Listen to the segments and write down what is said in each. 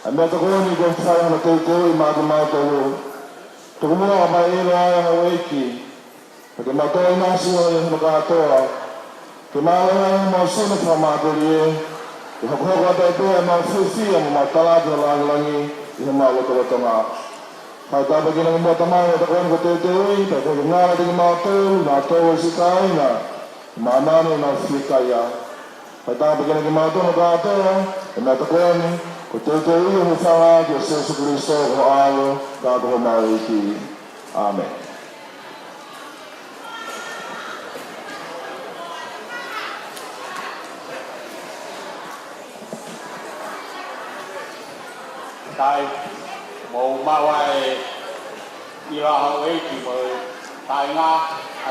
A mea te koe ni kong whai ana koukou I mātu mātou. Tuku mua a mai ero ai ana weiki. Pake mātou I nāsi o I hana kātoa. Ke mātou ai mā suna wha mātou e. Ke hoko atai pēr mā whiwhia mā talātua langi I hana Lotokaiano. Hai tāpa ki nangi mua tamai o te koe ko te ui. Pake ke ngāra tiki mātou, nā tau I si kāinga. Mā nāne nā whikaia. Hai tāpa ki nangi mātou no kātoa. E mea te koe ni. Ko te ui o whanga ki o Sesu Kristo o alo, kātoa mai ki. Amen. Tai màu mau ai đi ra hậu ấy thì mời tai nga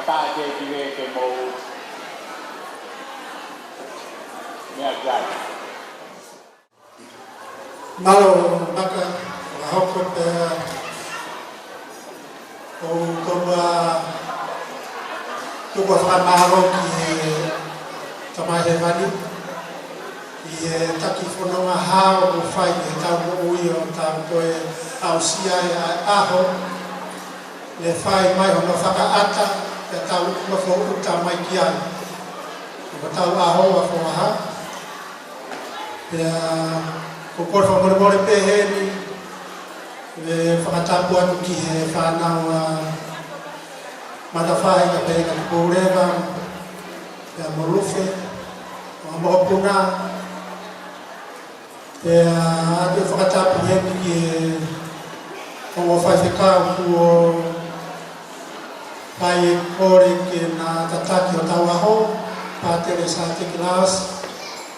ta chơi về cái màu nghe dài malo maka học cái tôi có tham gia vào cái tham gia vào đi thì ta chỉ phải nói là how to fight the town ui ở town tôi ao cia aho le fight mai họ nó fakata cái town nó phố town mai kia cái town aho và Folaha thì cô còn phải một món bê hết đi về fakatapuan ki fa nào matafai ka pe ka kureva ya morufe mo puna ate fakatapuan ki mo fa se ka ku pai kore ki na tataki o tawaho pa tere sa te class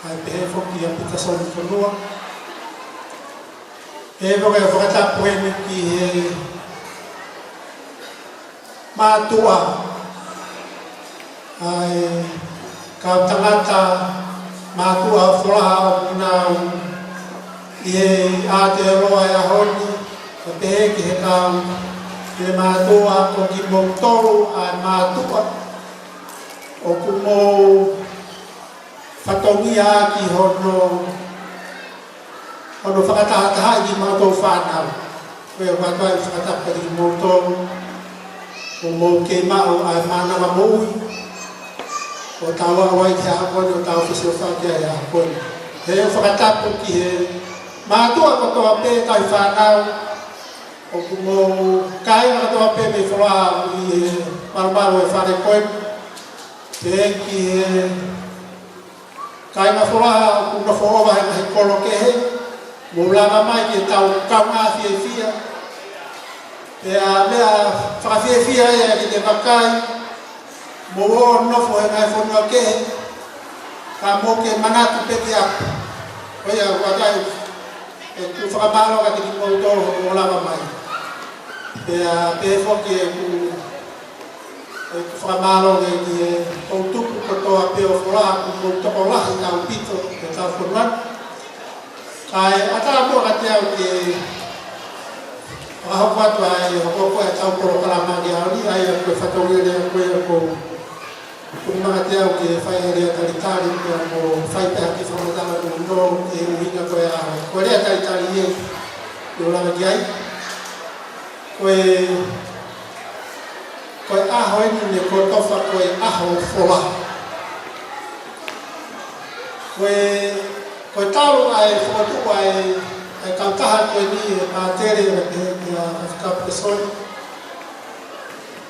ai pe fo ki apitason fonua voka fakatapuan ki matua ai kau tangata matua Folaha nau ate roa ya honi pe ki kau le matua ko ki montoro a matua o kumo fatongia ki hono fakataha ki matua fanau we wakai fakata ki montoro o mo ke mao ai mana ma mui o tawa wai te ako o tawa fiso fa ke ya ko he fakata ko ki he ma to ko to pe kai fa na o mo kai ma to pe me Folaha i mar o fa re ko pe ki kai ma Folaha ku no fo ba he ko lo ke he mo la ma mai ki tau ka ma fia mea whakawhiawhia ia ki te wakai mo o nofo e ngai whonua ke ka mo ke manatu peki aku oia wakai e ku whakamaro ka ki mo toro o lava mai pe whoki e ku whakamaro e ki e tautuku kotoa pe o Folaha ku mo toko lahi tau pito e tau whonuan kai ata mo ka te au ki Aku buat bayi, aku tahu kalau kelama dia ni ayah aku fakatoria dia aku mengajar aku fire dia tali aku fire pergi sama sama dengan hingga aku dia tali ni orang dia aku aho ini aku tofa aku aho Folaha aku tahu ayah foto ayah kau tahan ko ni materi ke afka person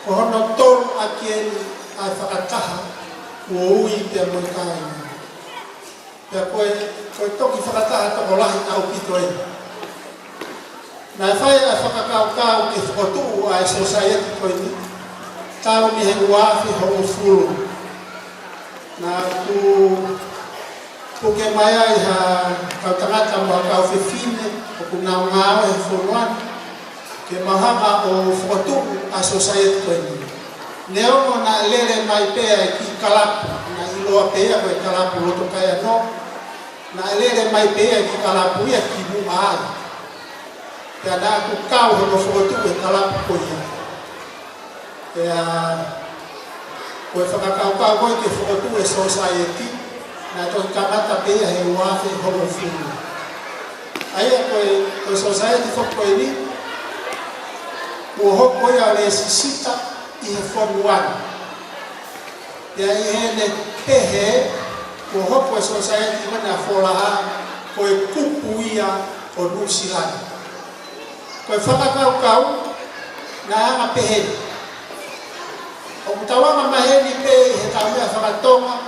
ko hono tor akien ai fakataha ko ui pe mo kai pe ko to ki fakataha to lahi au pitoi na fai a fakakau ki foto ai society ko ni tau ni hengwa fi ho fulu na porque mai ha kau tangata mo kau fifine o kuna ngao e fonuan ke mahama o fotu a society ko ni neo na lele mai pe ki kalap na ilo pe ko kalap Lotokaiano na lele mai pe ki kalap ya ki bu mai ya da ku kau ho fotu e kalap ko ya ko fakakau ko ki fotu e society na to kamata pe he wafe ho fulu Ai ko society fo ko ini o hoko ya le sisita I form 1 ya I pehe o hoko society mana Folaha ko kupu ia o New Zealand ko whakakau na pehe o mutawa maheni pe he tau mea whakatonga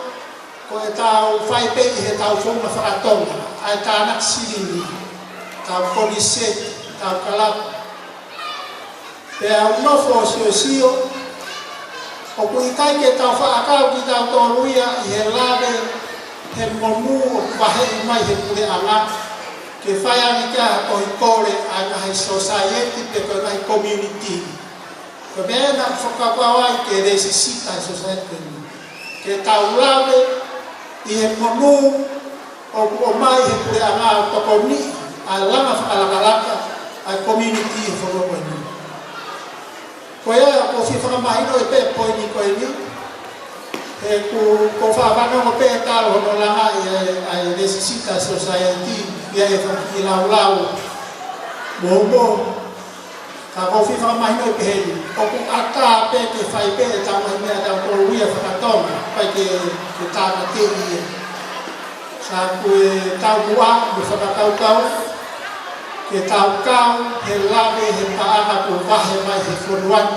ko e tau whai pe he tau whonga whakatonga ai tā nak sirini tau koniseti tau kalapa pe au nofo sio o kuitai ke tau whaakau ki tau tōruia I he lawe he monu o wahe mai he pule anga ke whaiangi kia ko I kore a ngahi society pe ko ngahi community ko mea na whakapawai ke resi sita society ke tau lawe I he monu o mai he pule anga o toko ni a lama whakalakalaka a community he whakapawai Koia ko fi whakamahino e pe poini koe ni e ko whakamano pe talo hono langa I resisita society ia e whaki lau mo ka ko fi whakamahino e pe heni o ku ata pe ke whai pe e tau mai mea tau tōruia whakatonga pai ke tāna te ia sa koe tau mua me whakakaukau ke tau kau he lawe he paanga ko wahe mai he whoruan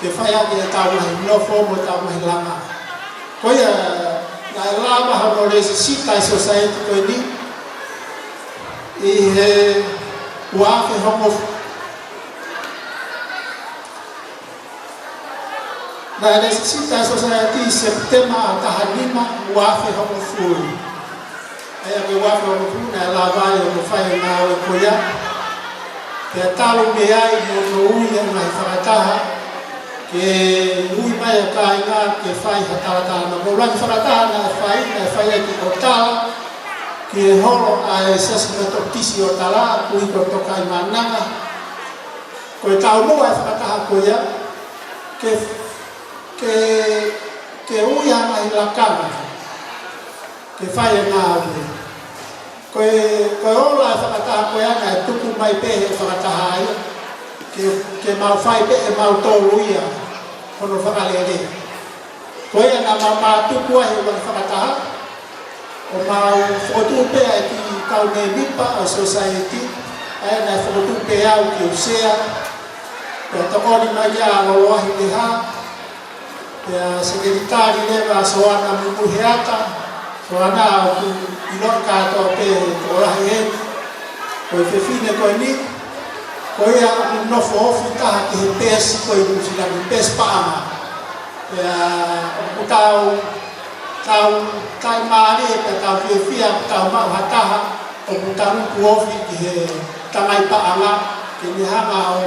ke whaia ke tau mai nofo mo tau mai langa koia na lama hano resi sita I society koe ni I he wafe homo na resi sita society September tahanima wafe homo furi ai ke wafe o kuna la vai o fai na o koia ke talo me ai no ui na whakataha ke ui mai o KAINGA ke whai hatata na mo rangi whakataha na whai ai ki o tala ke horo a sasina tisi o tala kui ko tokai mananga ko tau mo ai whakataha koia ke ui ana I lakanga ke whai ngā ue. Koe ola e whakataha koe ana e tuku mai pehe e whakataha ai, ke mau whai pehe mau tōru ia, kono whakalere. Koe ana mau tuku ai e whakataha, o mau whotu pea e ki kau ne mipa o society, ai ana e whotu pea au ki usea, pea tokoni mai ia aloahi leha, pea sekretari lewa soana mumuheata, Soana o ilon katoa pe orahi e koe whewhine koe ni koe a nofo ofi taha ki he pesi koe Nusilani pes paama pea o tau tai maari e pe tau whiwhia tau mau hataha o tau nuku ofi ki he tangai paama ke ni hanga o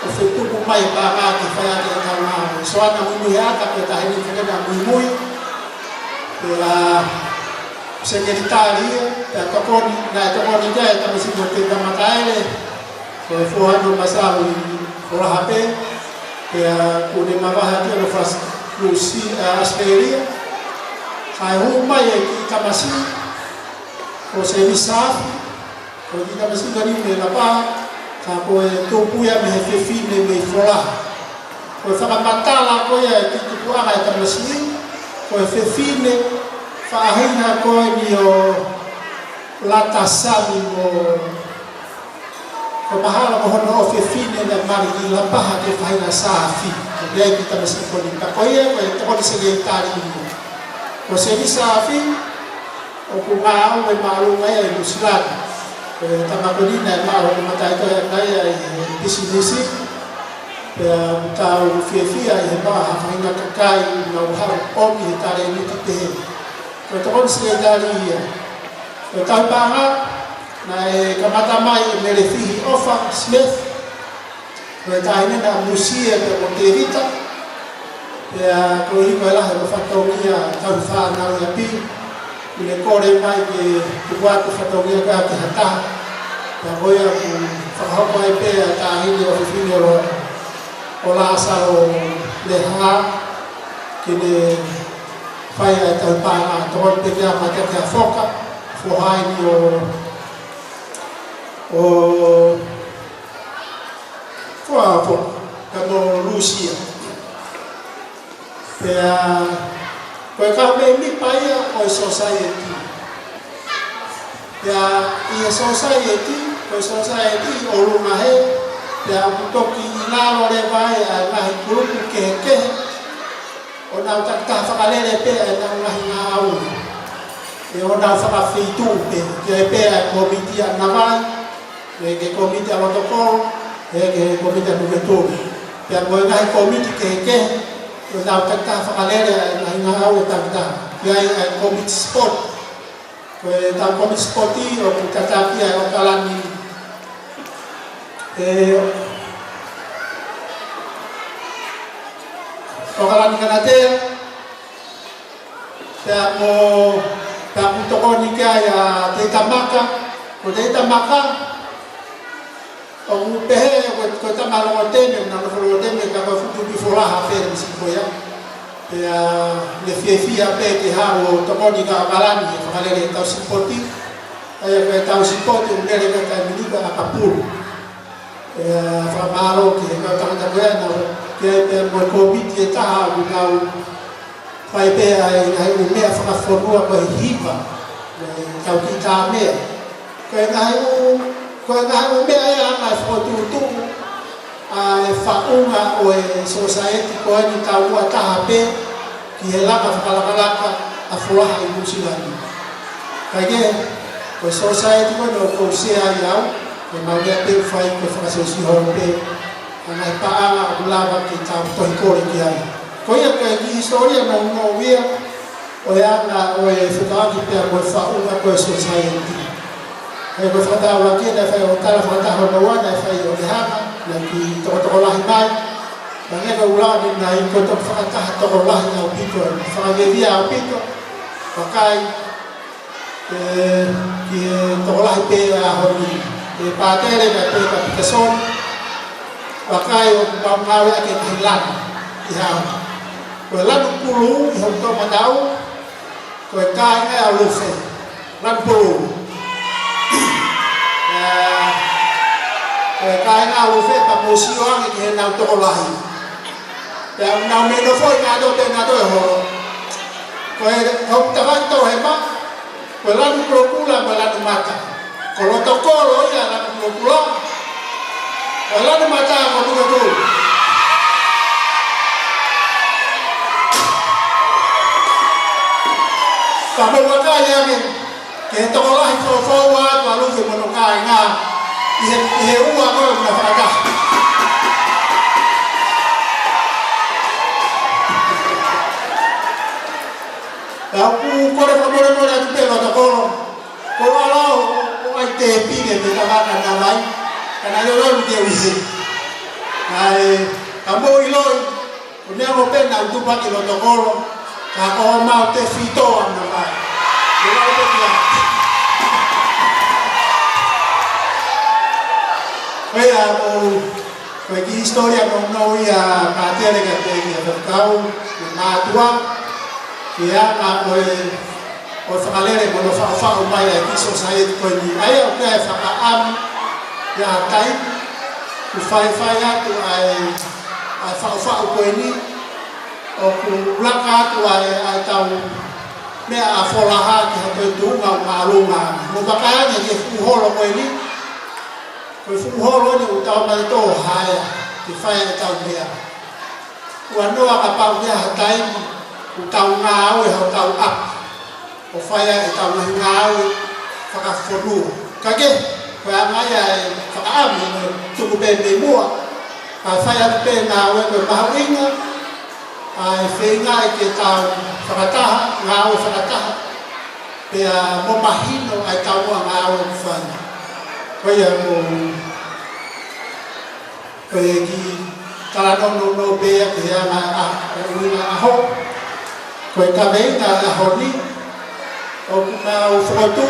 whepuku mai paama ki whaiake e tau maa Soana mumuheata pe tahe ni whekena mui pela sekretari ya tokoni na tokoni dia tamasi bote damataele ko fohano masalu Folaha pe ya kune mabaha dia fas lusi asperia kai huma ye tamasi ko se misaf ko di tamasi gani me la pa ka ko topu ya me fefine me Folaha ko whakamatala ko ya ki tu ana tamasi ko fefine whaahina koe ni o latasami mo ko mahala mo hono o fefine na mariki la paha ke whaina saafi ko dea kita masi koni ka koe koe toko ni sekretari mo ko seni saafi o ku ngāo e maalu ngai e Nusilani ko tamakonina e maalu ni matai koe ngai e bisinisi pea tau whiawhia I he maha whainga kakai na uhara omi he tare niti pehe. Ko tokon sekretari ia. Ko tau pānga na e kamata mai e Merewhihi Ofa Smith. Ko e tahine na musia pe Monterita. Pea ko hiko e lahe mo whatongia tau whanau ia pi. I le kore mai ke watu whatongia ka ke hataha. Pea koia ku whakahoko e pea tahine o whiwhine o o la asaro leha kine whai ai tau pānga tōn te kia mai te kia whoka whohai ni o o Folaha kamo Lucia pea koe ka me mi paia o society pea i society o lunga he pea putoki ilalo le vai a ngahi kuruku ke o nau takta whakalere pea e nau ngahi ngā au e o nau whakawhitu ke pea komiti a Navai ke komiti a Lotokaiano ke komiti a Nuketori pea koe ngahi komiti ke o nau takta whakalere e ngahi ngā au e takta pea e komiti sport koe tau komiti sporti o kutatakia e o kalani o kalani kanatea pea mo pea putokoni kia ia te tamaka o te tamaka o mupehe ko tamalongo teme o nanofolo teme ka ko futu Folaha fere msikoya pea le fiefia pe te hao tokoni ka kalani e whakalere tau sipoti e tau sipoti o nere ka miliga a kapuru whamaro ki he kautangata koea na ke mo komiti e taha o nau whai pea e ngai o mea whakawhonua ko he hiva tau ki tā mea koe ngai o mea e anga e whakotutu e whaunga o e society koe ni tau ua taha pe ki he laka whakalakalaka a Folaha i Musilani kai ke koe society koe no kousea i au e maunea pe whai koe whakasosi horo pe ngai paanga o lava ki tau tohi kore ki ai koe ia koe ki historia no wia o e anga o e whakaaki pea koe whaunga koe society e koe whakatawa ki na whai o tala whakatawa no wana e whai o le hanga na ki toko lahi mai na ngeka ulawi na i koe toko whakataha toko lahi au pito whakagevia au pito wakai ki toko lahi pe a honi e pātere na pe ka pitason wakai o ngawe ake kilan i hao koe lanu pulu i hong tō manau koe kāinga au lufe lanu pulu koe kāinga au lufe pa mōsio ange ki he nau toko lahi pea nau meno foi ngā tō te ngā tō e horo koe hong tawai tō he ma koe lanu prokula koe lanu mata ko Lotokaiano ia lanu prokula koe lanu mata ko nuka tū Kamu wakai ame ke toko lahi whawhaua tua luwhi mono KAINGA i he ua koe muna whakataha. Tau ku kore whamore atu pe Lotokaiano ko alau o ai te pine me tawaka na mai kana lolo te wisi. Ai kamu iloi o nea mo pena utupa ki Lotokaiano ka ko mau te fitoa na mai. Yo te kia. Koea o koe ki historia no ia ka tere ka te ki kau e mātua ki anga koe o whakalere mono whakawhao mai ai ki society koe ni ai au kia e whakaam ia tai ku whai atu ai whakawhao koe ni o ku laka atu ai tau mea a Folaha ki hato e tuunga o mārunga mo whakaanga ki fuholo koe ni koe fuholo ni u tau mai tō haea ki whai e tau mea ua noa ka pau mea hatai u tau ngā au e hau tau ap o whai e tau nahi ngā au e whakawhonua ka ke koe a ngai e whakaami me tuku pe me mua ka whai atu pe ngā au e koe MAHU'INGA ai whenga e ke tau whakataha, ngā au whakataha pea mo mahino ai tau mua ngā au e whani koe mo koe ki talanono no pea ke hea ngā uina aho koe ka veinga a honi o ngā u whakotu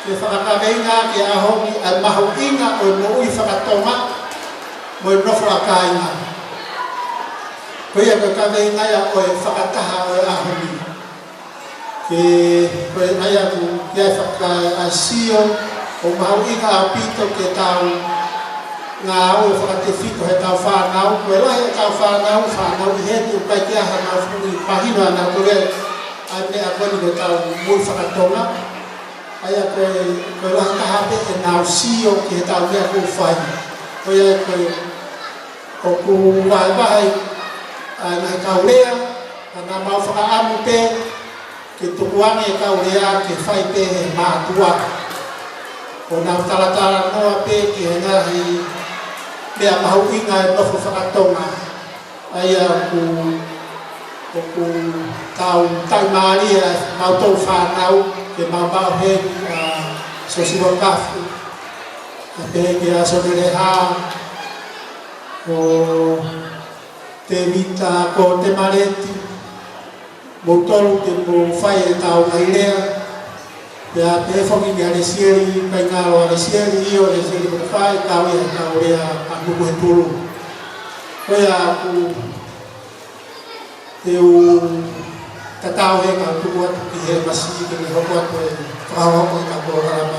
ke whakakaveinga ke aho ni a MAHU'INGA o mo ui FAKATONGA mo e nofo a KAINGA koe ka kaveinga ia o e whakataha o e ahoni ke koe mai aku kia whaka asio o MAHU'INGA a pito ke tau ngā o whakatewhito he tau whānau, koe lahi e tau whānau i heti o pai kia hana whungi pahino ana kore ai me a koni ko tau mui whakatonga. Ai a koe lahi kahape e nau sio ki he tau mea kou whai. Koe ai koe o ku wahai na he kau rea, ana mau whakaamu pe, ke tukuane e kau rea ke whai pe he mātua. O nau talatara noa pe ki he ngahi mea MAHU'INGA e nofo whakatonga. Ai a ku tau taimaria mau tau whanau ke mau bao he so siwa kafu. A pe ke a sonere ha o te vita ko te mareti mo tolu te mo whai e tau ngairea. Pea pe whoki ki are sieri, kai ngaro are sieri, io are sieri mo whai, tau ia tau rea a kuku he tulu. Koe a ku te u tatau he ka tuku atu ki he masi, ke me hoko atu e whakahoko i ka koro harama